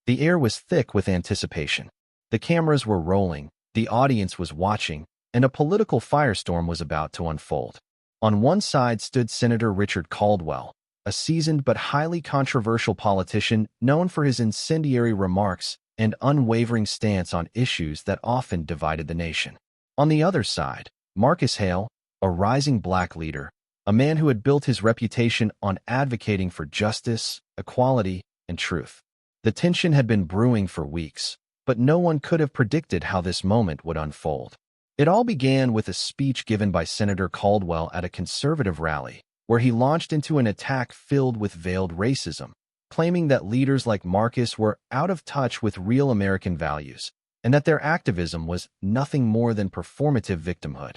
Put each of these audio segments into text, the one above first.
The air was thick with anticipation. The cameras were rolling, the audience was watching, and a political firestorm was about to unfold. On one side stood Senator Richard Caldwell, a seasoned but highly controversial politician known for his incendiary remarks and unwavering stance on issues that often divided the nation. On the other side, Marcus Hale, a rising black leader, a man who had built his reputation on advocating for justice, equality, and truth. The tension had been brewing for weeks, but no one could have predicted how this moment would unfold. It all began with a speech given by Senator Caldwell at a conservative rally, where he launched into an attack filled with veiled racism, claiming that leaders like Marcus were out of touch with real American values, and that their activism was nothing more than performative victimhood.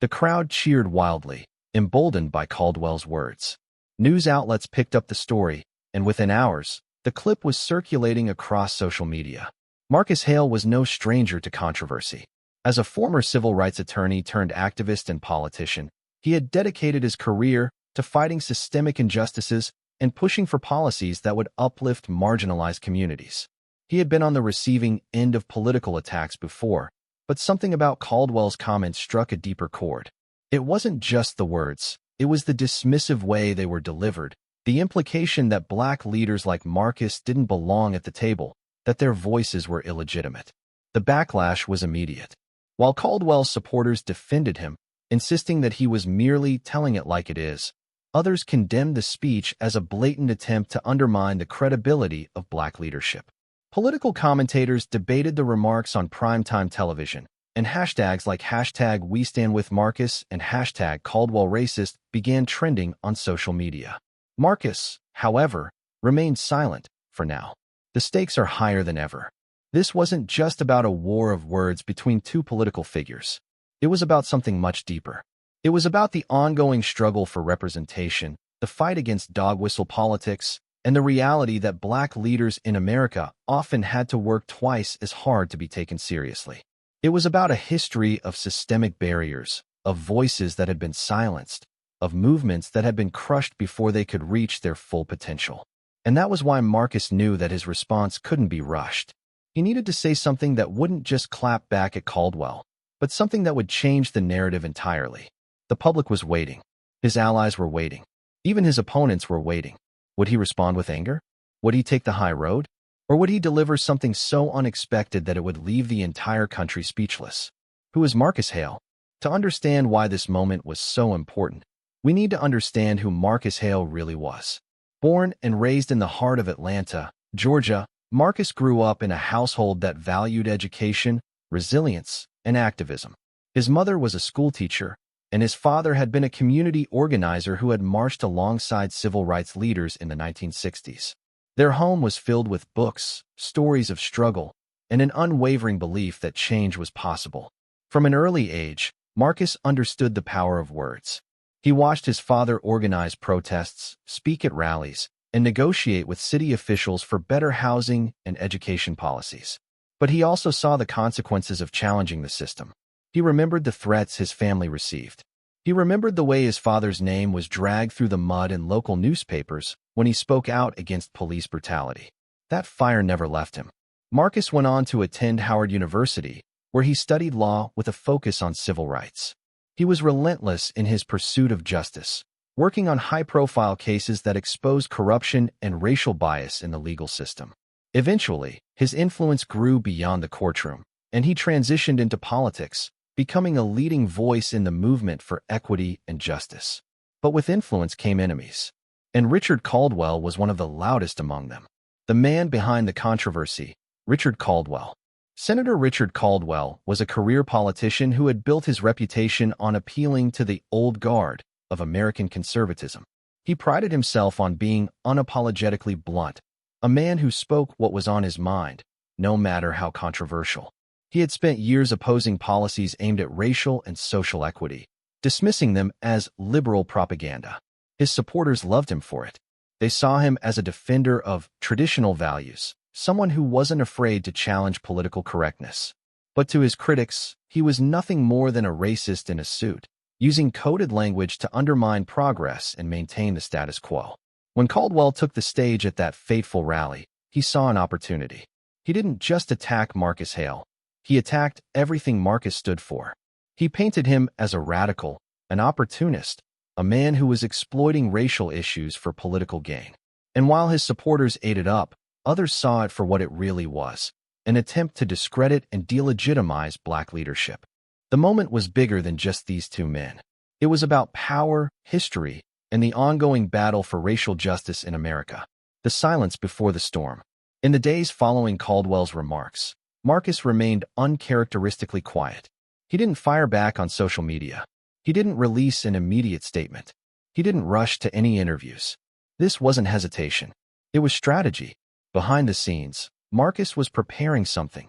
The crowd cheered wildly, emboldened by Caldwell's words. News outlets picked up the story, and within hours, the clip was circulating across social media. Marcus Hale was no stranger to controversy. As a former civil rights attorney turned activist and politician, he had dedicated his career to fighting systemic injustices and pushing for policies that would uplift marginalized communities. He had been on the receiving end of political attacks before, but something about Caldwell's comments struck a deeper chord. It wasn't just the words, it was the dismissive way they were delivered, the implication that black leaders like Marcus didn't belong at the table, that their voices were illegitimate. The backlash was immediate. While Caldwell's supporters defended him, insisting that he was merely telling it like it is, others condemned the speech as a blatant attempt to undermine the credibility of black leadership. Political commentators debated the remarks on primetime television, and hashtags like #WeStandWithMarcus and #CaldwellRacist began trending on social media. Marcus, however, remained silent for now. The stakes are higher than ever. This wasn't just about a war of words between two political figures. It was about something much deeper. It was about the ongoing struggle for representation, the fight against dog whistle politics, and the reality that black leaders in America often had to work twice as hard to be taken seriously. It was about a history of systemic barriers, of voices that had been silenced, of movements that had been crushed before they could reach their full potential. And that was why Marcus knew that his response couldn't be rushed. He needed to say something that wouldn't just clap back at Caldwell, but something that would change the narrative entirely. The public was waiting. His allies were waiting. Even his opponents were waiting. Would he respond with anger? Would he take the high road? Or would he deliver something so unexpected that it would leave the entire country speechless? Who is Marcus Hale? To understand why this moment was so important, we need to understand who Marcus Hale really was. Born and raised in the heart of Atlanta, Georgia, Marcus grew up in a household that valued education, resilience, and activism. His mother was a schoolteacher, and his father had been a community organizer who had marched alongside civil rights leaders in the 1960s. Their home was filled with books, stories of struggle, and an unwavering belief that change was possible. From an early age, Marcus understood the power of words. He watched his father organize protests, speak at rallies, and negotiate with city officials for better housing and education policies. But he also saw the consequences of challenging the system. He remembered the threats his family received. He remembered the way his father's name was dragged through the mud in local newspapers when he spoke out against police brutality. That fire never left him. Marcus went on to attend Howard University, where he studied law with a focus on civil rights. He was relentless in his pursuit of justice, working on high-profile cases that exposed corruption and racial bias in the legal system. Eventually, his influence grew beyond the courtroom, and he transitioned into politics, becoming a leading voice in the movement for equity and justice. But with influence came enemies, and Richard Caldwell was one of the loudest among them. The man behind the controversy, Richard Caldwell. Senator Richard Caldwell was a career politician who had built his reputation on appealing to the old guard of American conservatism. He prided himself on being unapologetically blunt, a man who spoke what was on his mind, no matter how controversial. He had spent years opposing policies aimed at racial and social equity, dismissing them as liberal propaganda. His supporters loved him for it. They saw him as a defender of traditional values, someone who wasn't afraid to challenge political correctness. But to his critics, he was nothing more than a racist in a suit, using coded language to undermine progress and maintain the status quo. When Caldwell took the stage at that fateful rally, he saw an opportunity. He didn't just attack Marcus Hale. He attacked everything Marcus stood for. He painted him as a radical, an opportunist, a man who was exploiting racial issues for political gain. And while his supporters ate it up, others saw it for what it really was, an attempt to discredit and delegitimize Black leadership. The moment was bigger than just these two men. It was about power, history, and the ongoing battle for racial justice in America. The silence before the storm. In the days following Caldwell's remarks, Marcus remained uncharacteristically quiet. He didn't fire back on social media. He didn't release an immediate statement. He didn't rush to any interviews. This wasn't hesitation. It was strategy. Behind the scenes, Marcus was preparing something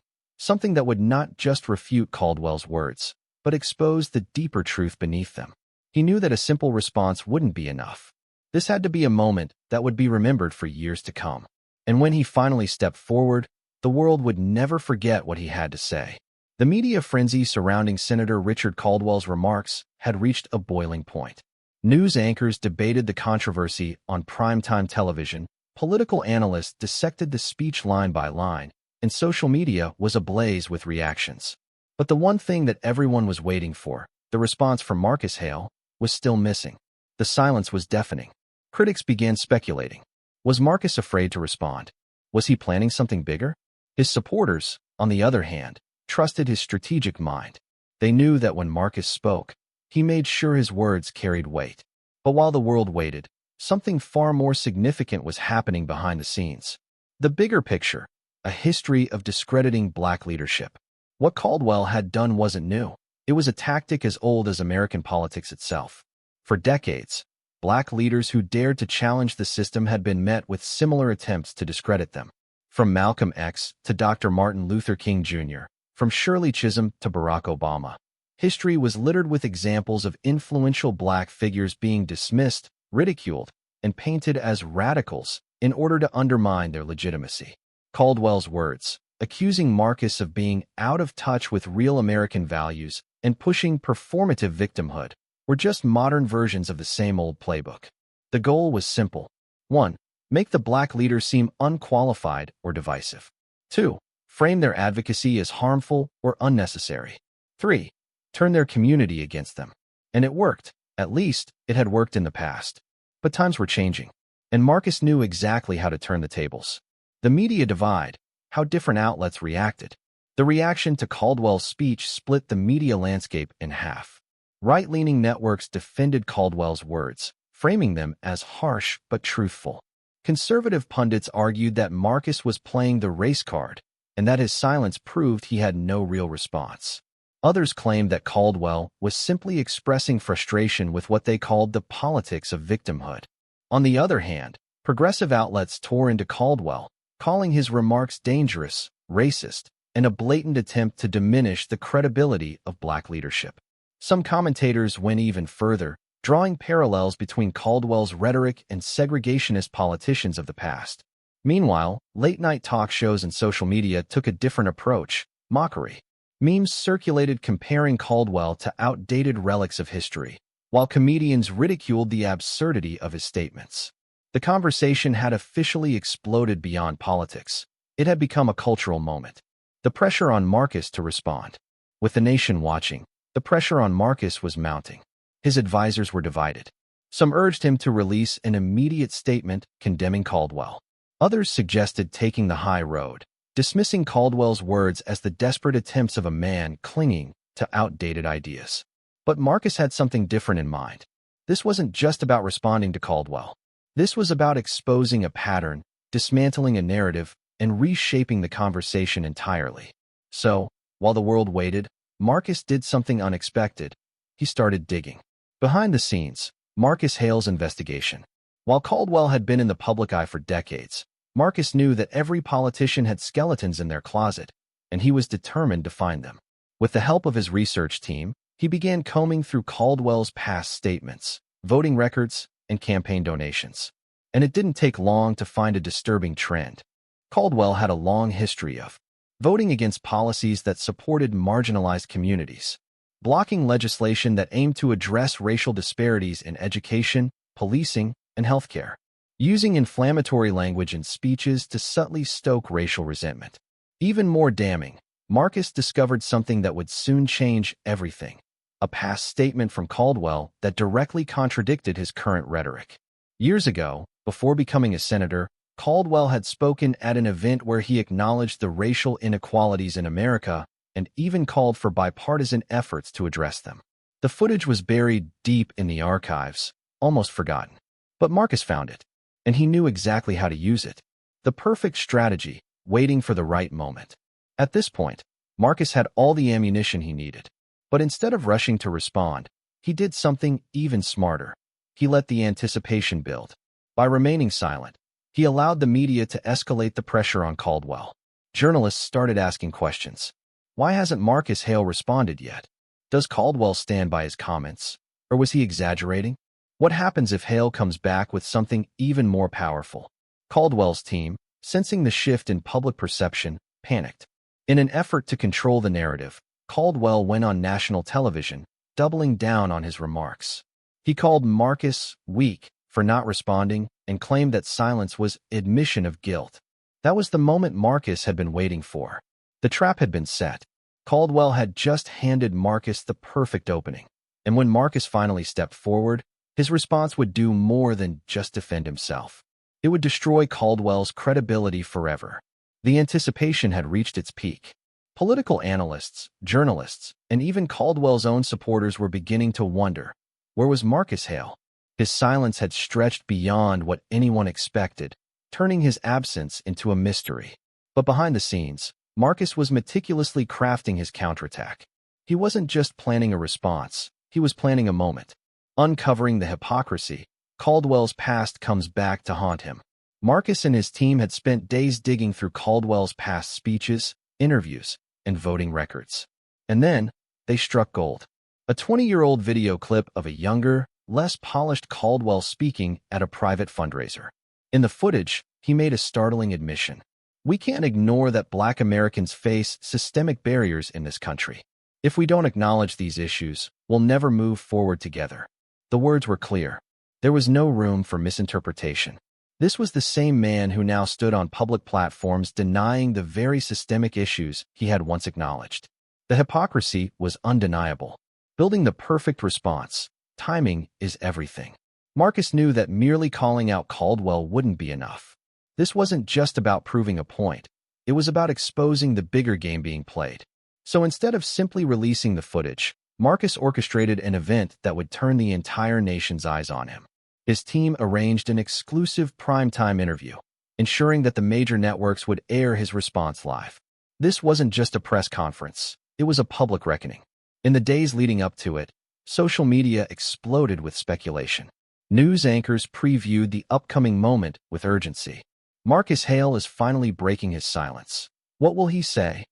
that would not just refute Caldwell's words, but expose the deeper truth beneath them. He knew that a simple response wouldn't be enough. This had to be a moment that would be remembered for years to come. And when he finally stepped forward, the world would never forget what he had to say. The media frenzy surrounding Senator Richard Caldwell's remarks had reached a boiling point. News anchors debated the controversy on primetime television, political analysts dissected the speech line by line, and social media was ablaze with reactions. But the one thing that everyone was waiting for, the response from Marcus Hale, was still missing. The silence was deafening. Critics began speculating. Was Marcus afraid to respond? Was he planning something bigger? His supporters, on the other hand, trusted his strategic mind. They knew that when Marcus spoke, he made sure his words carried weight. But while the world waited, something far more significant was happening behind the scenes. The bigger picture, a history of discrediting Black leadership. What Caldwell had done wasn't new. It was a tactic as old as American politics itself. For decades, Black leaders who dared to challenge the system had been met with similar attempts to discredit them. From Malcolm X to Dr. Martin Luther King Jr., from Shirley Chisholm to Barack Obama, history was littered with examples of influential Black figures being dismissed, ridiculed, and painted as radicals in order to undermine their legitimacy. Caldwell's words, accusing Marcus of being out of touch with real American values and pushing performative victimhood, were just modern versions of the same old playbook. The goal was simple. 1. Make the Black leader seem unqualified or divisive. 2. Frame their advocacy as harmful or unnecessary. 3. Turn their community against them. And it worked. At least, it had worked in the past. But times were changing, and Marcus knew exactly how to turn the tables. The media divide, how different outlets reacted. The reaction to Caldwell's speech split the media landscape in half. Right-leaning networks defended Caldwell's words, framing them as harsh but truthful. Conservative pundits argued that Marcus was playing the race card, and that his silence proved he had no real response. Others claimed that Caldwell was simply expressing frustration with what they called the politics of victimhood. On the other hand, progressive outlets tore into Caldwell, calling his remarks dangerous, racist, and a blatant attempt to diminish the credibility of Black leadership. Some commentators went even further, drawing parallels between Caldwell's rhetoric and segregationist politicians of the past. Meanwhile, late-night talk shows and social media took a different approach: mockery. Memes circulated comparing Caldwell to outdated relics of history, while comedians ridiculed the absurdity of his statements. The conversation had officially exploded beyond politics. It had become a cultural moment. The pressure on Marcus to respond. With the nation watching, the pressure on Marcus was mounting. His advisors were divided. Some urged him to release an immediate statement condemning Caldwell. Others suggested taking the high road, dismissing Caldwell's words as the desperate attempts of a man clinging to outdated ideas. But Marcus had something different in mind. This wasn't just about responding to Caldwell. This was about exposing a pattern, dismantling a narrative, and reshaping the conversation entirely. So, while the world waited, Marcus did something unexpected. He started digging. Behind the scenes, Marcus Hale's investigation. While Caldwell had been in the public eye for decades, Marcus knew that every politician had skeletons in their closet, and he was determined to find them. With the help of his research team, he began combing through Caldwell's past statements, voting records, and campaign donations. And it didn't take long to find a disturbing trend. Caldwell had a long history of voting against policies that supported marginalized communities, blocking legislation that aimed to address racial disparities in education, policing, and healthcare, using inflammatory language in speeches to subtly stoke racial resentment. Even more damning, Marcus discovered something that would soon change everything: a past statement from Caldwell that directly contradicted his current rhetoric. Years ago, before becoming a senator, Caldwell had spoken at an event where he acknowledged the racial inequalities in America and even called for bipartisan efforts to address them. The footage was buried deep in the archives, almost forgotten. But Marcus found it, and he knew exactly how to use it. The perfect strategy, waiting for the right moment. At this point, Marcus had all the ammunition he needed. But instead of rushing to respond, he did something even smarter. He let the anticipation build. By remaining silent, he allowed the media to escalate the pressure on Caldwell. Journalists started asking questions. Why hasn't Marcus Hale responded yet? Does Caldwell stand by his comments? Or was he exaggerating? What happens if Hale comes back with something even more powerful? Caldwell's team, sensing the shift in public perception, panicked. In an effort to control the narrative, Caldwell went on national television, doubling down on his remarks. He called Marcus weak for not responding and claimed that silence was admission of guilt. That was the moment Marcus had been waiting for. The trap had been set. Caldwell had just handed Marcus the perfect opening. And when Marcus finally stepped forward, his response would do more than just defend himself. It would destroy Caldwell's credibility forever. The anticipation had reached its peak. Political analysts, journalists, and even Caldwell's own supporters were beginning to wonder, where was Marcus Hale? His silence had stretched beyond what anyone expected, turning his absence into a mystery. But behind the scenes, Marcus was meticulously crafting his counterattack. He wasn't just planning a response, he was planning a moment. Uncovering the hypocrisy, Caldwell's past comes back to haunt him. Marcus and his team had spent days digging through Caldwell's past speeches, interviews, and voting records. And then, they struck gold. A 20-year-old video clip of a younger, less polished Caldwell speaking at a private fundraiser. In the footage, he made a startling admission. We can't ignore that Black Americans face systemic barriers in this country. If we don't acknowledge these issues, we'll never move forward together. The words were clear. There was no room for misinterpretation. This was the same man who now stood on public platforms denying the very systemic issues he had once acknowledged. The hypocrisy was undeniable. Building the perfect response, timing is everything. Marcus knew that merely calling out Caldwell wouldn't be enough. This wasn't just about proving a point. It was about exposing the bigger game being played. So instead of simply releasing the footage, Marcus orchestrated an event that would turn the entire nation's eyes on him. His team arranged an exclusive primetime interview, ensuring that the major networks would air his response live. This wasn't just a press conference, it was a public reckoning. In the days leading up to it, social media exploded with speculation. News anchors previewed the upcoming moment with urgency. Marcus Hale is finally breaking his silence. What will he say?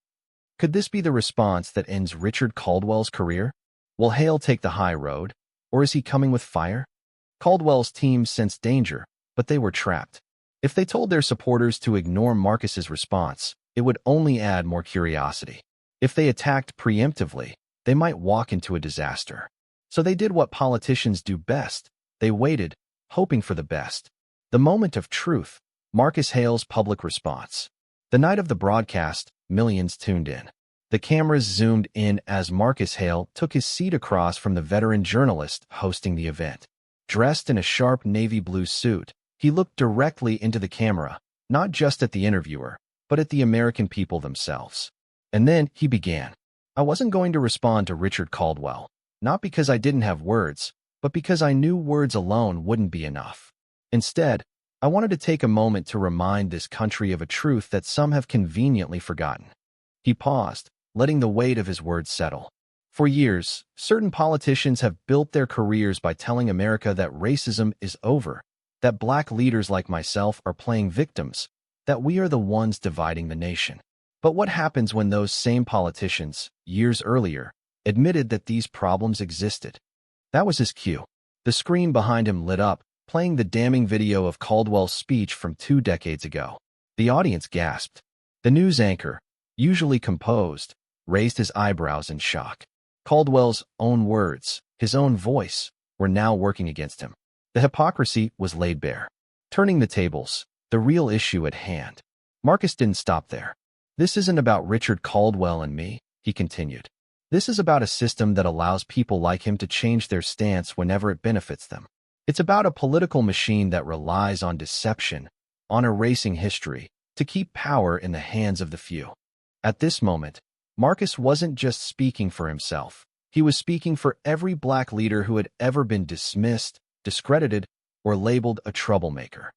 Could this be the response that ends Richard Caldwell's career? Will Hale take the high road, or is he coming with fire? Caldwell's team sensed danger, but they were trapped. If they told their supporters to ignore Marcus's response, it would only add more curiosity. If they attacked preemptively, they might walk into a disaster. So they did what politicians do best. They waited, hoping for the best. The moment of truth, Marcus Hale's public response. The night of the broadcast, millions tuned in. The cameras zoomed in as Marcus Hale took his seat across from the veteran journalist hosting the event. Dressed in a sharp navy blue suit, he looked directly into the camera, not just at the interviewer, but at the American people themselves. And then he began. I wasn't going to respond to Richard Caldwell, not because I didn't have words, but because I knew words alone wouldn't be enough. Instead, I wanted to take a moment to remind this country of a truth that some have conveniently forgotten. He paused, letting the weight of his words settle. For years, certain politicians have built their careers by telling America that racism is over, that Black leaders like myself are playing victims, that we are the ones dividing the nation. But what happens when those same politicians, years earlier, admitted that these problems existed? That was his cue. The screen behind him lit up, playing the damning video of Caldwell's speech from 2 decades ago. The audience gasped. The news anchor, usually composed, raised his eyebrows in shock. Caldwell's own words, his own voice, were now working against him. The hypocrisy was laid bare. Turning the tables, the real issue at hand. Marcus didn't stop there. This isn't about Richard Caldwell and me, he continued. This is about a system that allows people like him to change their stance whenever it benefits them. It's about a political machine that relies on deception, on erasing history, to keep power in the hands of the few. At this moment, Marcus wasn't just speaking for himself. He was speaking for every black leader who had ever been dismissed, discredited, or labeled a troublemaker.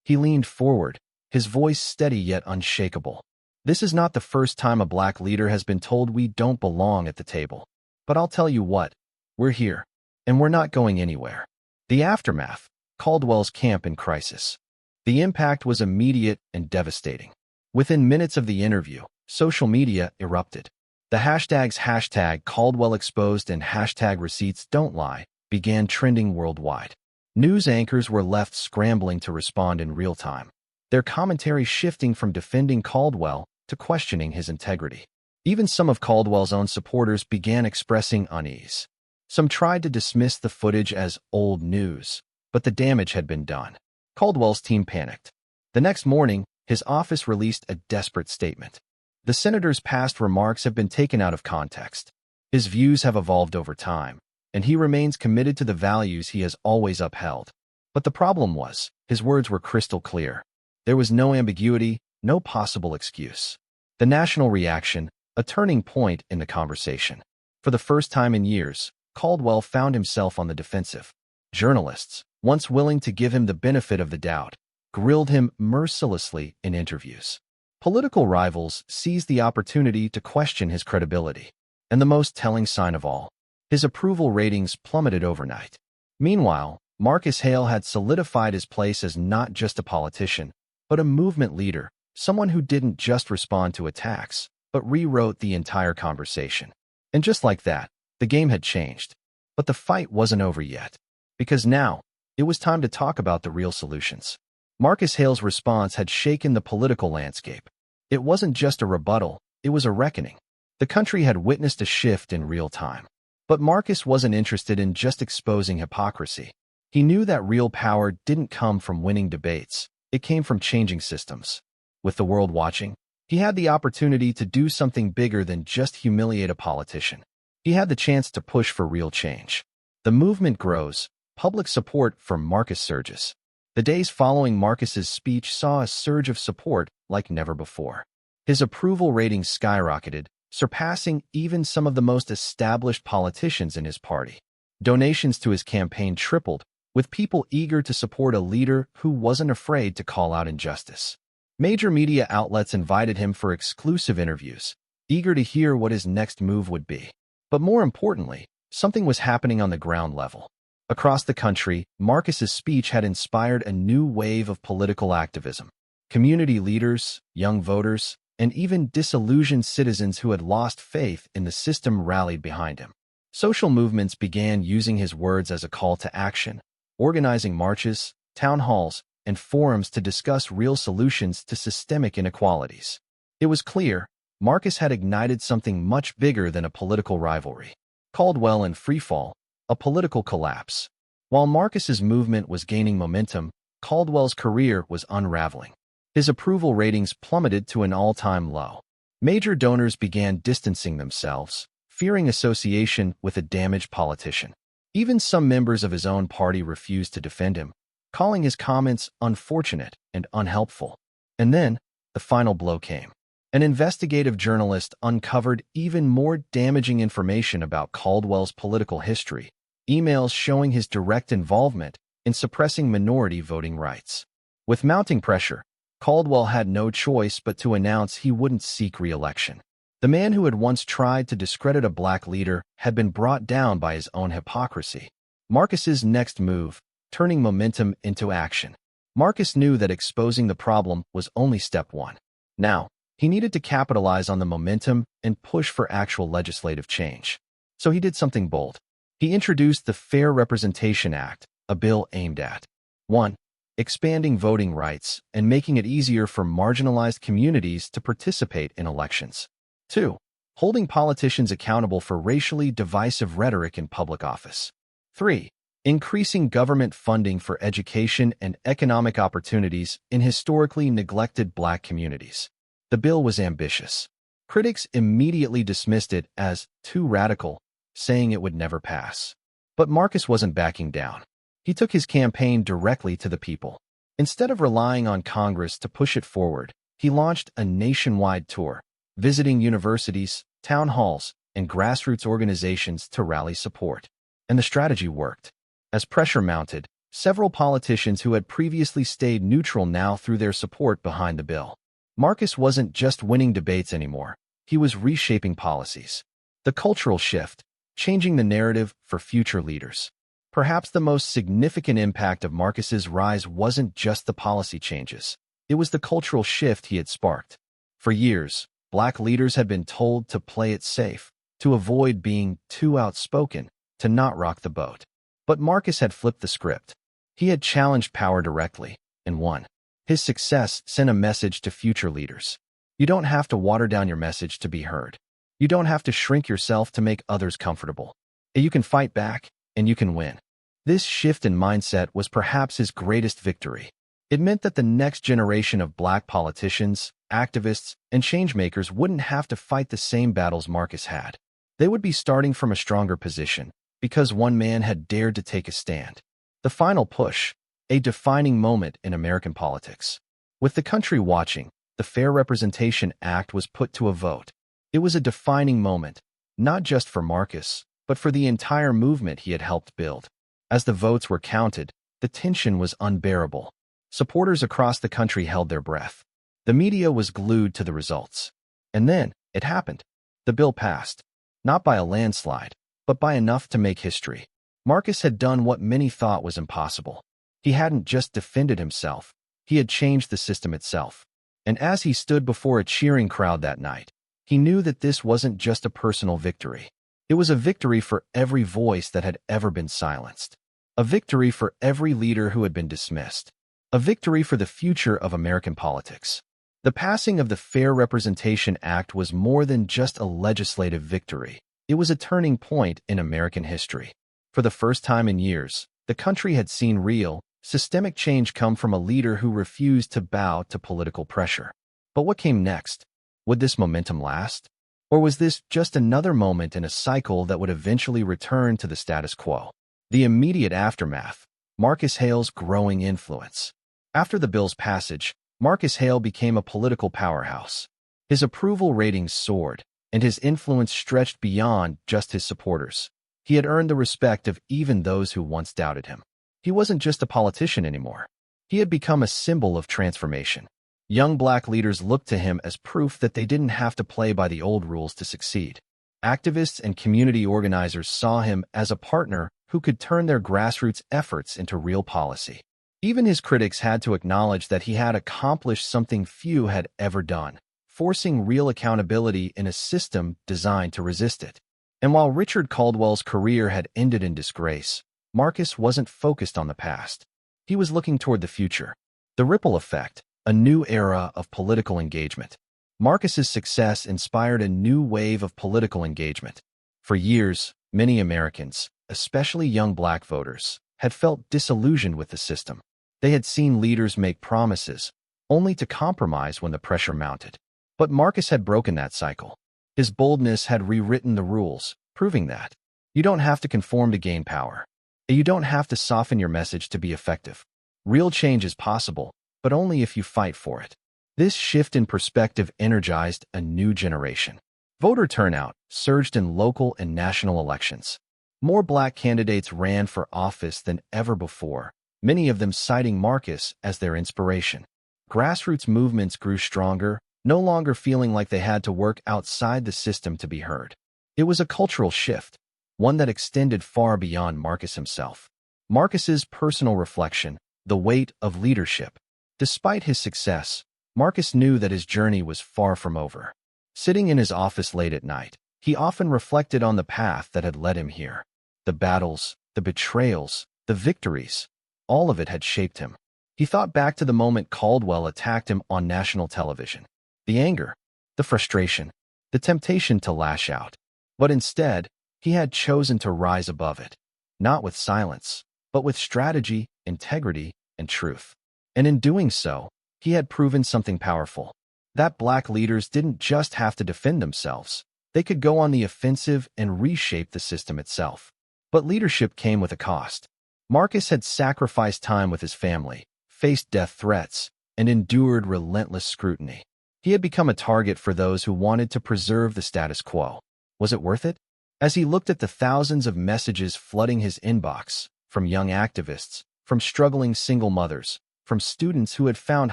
He leaned forward, his voice steady yet unshakable. This is not the first time a black leader has been told we don't belong at the table. But I'll tell you what, we're here, and we're not going anywhere. The aftermath, Caldwell's camp in crisis. The impact was immediate and devastating. Within minutes of the interview, social media erupted. The hashtags #CaldwellExposed and #ReceiptsDon'tLie began trending worldwide. News anchors were left scrambling to respond in real time, their commentary shifting from defending Caldwell to questioning his integrity. Even some of Caldwell's own supporters began expressing unease. Some tried to dismiss the footage as old news, but the damage had been done. Caldwell's team panicked. The next morning, his office released a desperate statement. The senator's past remarks have been taken out of context. His views have evolved over time, and he remains committed to the values he has always upheld. But the problem was, his words were crystal clear. There was no ambiguity, no possible excuse. The national reaction, a turning point in the conversation. For the first time in years, Caldwell found himself on the defensive. Journalists, once willing to give him the benefit of the doubt, grilled him mercilessly in interviews. Political rivals seized the opportunity to question his credibility. And the most telling sign of all, his approval ratings plummeted overnight. Meanwhile, Marcus Hale had solidified his place as not just a politician, but a movement leader, someone who didn't just respond to attacks, but rewrote the entire conversation. And just like that, the game had changed. But the fight wasn't over yet. Because now, it was time to talk about the real solutions. Marcus Hale's response had shaken the political landscape. It wasn't just a rebuttal, it was a reckoning. The country had witnessed a shift in real time. But Marcus wasn't interested in just exposing hypocrisy. He knew that real power didn't come from winning debates, it came from changing systems. With the world watching, he had the opportunity to do something bigger than just humiliate a politician. He had the chance to push for real change. The movement grows, public support for Marcus surges. The days following Marcus's speech saw a surge of support like never before. His approval ratings skyrocketed, surpassing even some of the most established politicians in his party. Donations to his campaign tripled, with people eager to support a leader who wasn't afraid to call out injustice. Major media outlets invited him for exclusive interviews, eager to hear what his next move would be. But more importantly, something was happening on the ground level. Across the country, Marcus's speech had inspired a new wave of political activism. Community leaders, young voters, and even disillusioned citizens who had lost faith in the system rallied behind him. Social movements began using his words as a call to action, organizing marches, town halls, and forums to discuss real solutions to systemic inequalities. It was clear, Marcus had ignited something much bigger than a political rivalry. Caldwell and freefall, a political collapse. While Marcus's movement was gaining momentum, Caldwell's career was unraveling. His approval ratings plummeted to an all-time low. Major donors began distancing themselves, fearing association with a damaged politician. Even some members of his own party refused to defend him, calling his comments unfortunate and unhelpful. And then, the final blow came. An investigative journalist uncovered even more damaging information about Caldwell's political history, emails showing his direct involvement in suppressing minority voting rights. With mounting pressure, Caldwell had no choice but to announce he wouldn't seek re-election. The man who had once tried to discredit a black leader had been brought down by his own hypocrisy. Marcus's next move, turning momentum into action. Marcus knew that exposing the problem was only step one. Now, he needed to capitalize on the momentum and push for actual legislative change. So he did something bold. He introduced the Fair Representation Act, a bill aimed at 1. Expanding voting rights and making it easier for marginalized communities to participate in elections. 2. Holding politicians accountable for racially divisive rhetoric in public office. 3. increasing government funding for education and economic opportunities in historically neglected Black communities. The bill was ambitious. Critics immediately dismissed it as too radical, saying it would never pass. But Marcus wasn't backing down. He took his campaign directly to the people. Instead of relying on Congress to push it forward, he launched a nationwide tour, visiting universities, town halls, and grassroots organizations to rally support. And the strategy worked. As pressure mounted, several politicians who had previously stayed neutral now threw their support behind the bill. Marcus wasn't just winning debates anymore. He was reshaping policies. The cultural shift, changing the narrative for future leaders. Perhaps the most significant impact of Marcus's rise wasn't just the policy changes. It was the cultural shift he had sparked. For years, Black leaders had been told to play it safe, to avoid being too outspoken, to not rock the boat. But Marcus had flipped the script. He had challenged power directly, and won. His success sent a message to future leaders. You don't have to water down your message to be heard. You don't have to shrink yourself to make others comfortable. You can fight back, and you can win. This shift in mindset was perhaps his greatest victory. It meant that the next generation of Black politicians, activists, and changemakers wouldn't have to fight the same battles Marcus had. They would be starting from a stronger position, because one man had dared to take a stand. The final push, a defining moment in American politics. With the country watching, the Fair Representation Act was put to a vote. It was a defining moment, not just for Marcus, but for the entire movement he had helped build. As the votes were counted, the tension was unbearable. Supporters across the country held their breath. The media was glued to the results. And then, it happened. The bill passed. Not by a landslide, but by enough to make history. Marcus had done what many thought was impossible. He hadn't just defended himself, he had changed the system itself. And as he stood before a cheering crowd that night, he knew that this wasn't just a personal victory. It was a victory for every voice that had ever been silenced. A victory for every leader who had been dismissed. A victory for the future of American politics. The passing of the Fair Representation Act was more than just a legislative victory. It was a turning point in American history. For the first time in years, the country had seen real, systemic change come from a leader who refused to bow to political pressure. But what came next? Would this momentum last? Or was this just another moment in a cycle that would eventually return to the status quo? The immediate aftermath, Marcus Hale's growing influence. After the bill's passage, Marcus Hale became a political powerhouse. His approval ratings soared, and his influence stretched beyond just his supporters. He had earned the respect of even those who once doubted him. He wasn't just a politician anymore. He had become a symbol of transformation. Young Black leaders looked to him as proof that they didn't have to play by the old rules to succeed. Activists and community organizers saw him as a partner who could turn their grassroots efforts into real policy. Even his critics had to acknowledge that he had accomplished something few had ever done, forcing real accountability in a system designed to resist it. And while Richard Caldwell's career had ended in disgrace, Marcus wasn't focused on the past. He was looking toward the future. The ripple effect, a new era of political engagement. Marcus's success inspired a new wave of political engagement. For years, many Americans, especially young Black voters, had felt disillusioned with the system. They had seen leaders make promises, only to compromise when the pressure mounted. But Marcus had broken that cycle. His boldness had rewritten the rules, proving that you don't have to conform to gain power. You don't have to soften your message to be effective. Real change is possible, but only if you fight for it. This shift in perspective energized a new generation. Voter turnout surged in local and national elections. More Black candidates ran for office than ever before, many of them citing Marcus as their inspiration. Grassroots movements grew stronger, no longer feeling like they had to work outside the system to be heard. It was a cultural shift, one that extended far beyond Marcus himself. Marcus's personal reflection, the weight of leadership. Despite his success, Marcus knew that his journey was far from over. Sitting in his office late at night, he often reflected on the path that had led him here. The battles, the betrayals, the victories, all of it had shaped him. He thought back to the moment Caldwell attacked him on national television. The anger, the frustration, the temptation to lash out. But instead, he had chosen to rise above it. Not with silence, but with strategy, integrity, and truth. And in doing so, he had proven something powerful. That black leaders didn't just have to defend themselves. They could go on the offensive and reshape the system itself. But leadership came with a cost. Marcus had sacrificed time with his family, faced death threats, and endured relentless scrutiny. He had become a target for those who wanted to preserve the status quo. Was it worth it? As he looked at the thousands of messages flooding his inbox, from young activists, from struggling single mothers, from students who had found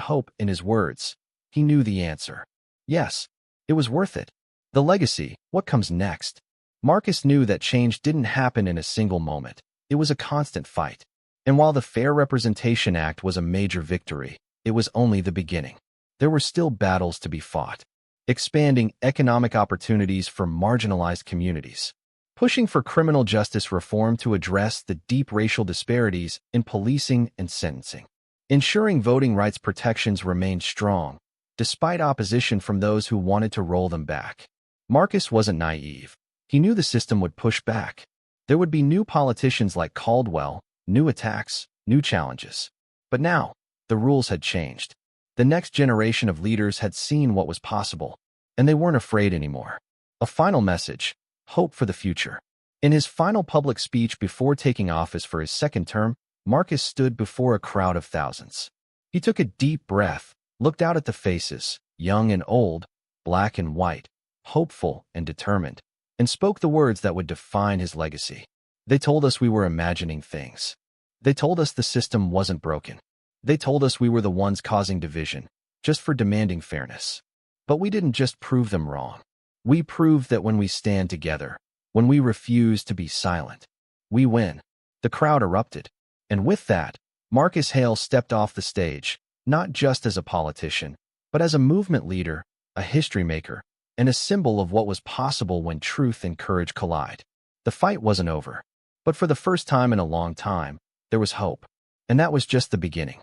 hope in his words, he knew the answer. Yes, it was worth it. The legacy, what comes next? Marcus knew that change didn't happen in a single moment. It was a constant fight. And while the Fair Representation Act was a major victory, it was only the beginning. There were still battles to be fought. Expanding economic opportunities for marginalized communities. Pushing for criminal justice reform to address the deep racial disparities in policing and sentencing. Ensuring voting rights protections remained strong, despite opposition from those who wanted to roll them back. Marcus wasn't naive. He knew the system would push back. There would be new politicians like Caldwell, new attacks, new challenges. But now, the rules had changed. The next generation of leaders had seen what was possible, and they weren't afraid anymore. A final message: hope for the future. In his final public speech before taking office for his second term, Marcus stood before a crowd of thousands. He took a deep breath, looked out at the faces, young and old, black and white, hopeful and determined, and spoke the words that would define his legacy. They told us we were imagining things. They told us the system wasn't broken. They told us we were the ones causing division, just for demanding fairness. But we didn't just prove them wrong. We proved that when we stand together, when we refuse to be silent, we win. The crowd erupted. And with that, Marcus Hale stepped off the stage, not just as a politician, but as a movement leader, a history maker, and a symbol of what was possible when truth and courage collide. The fight wasn't over, but for the first time in a long time, there was hope. And that was just the beginning.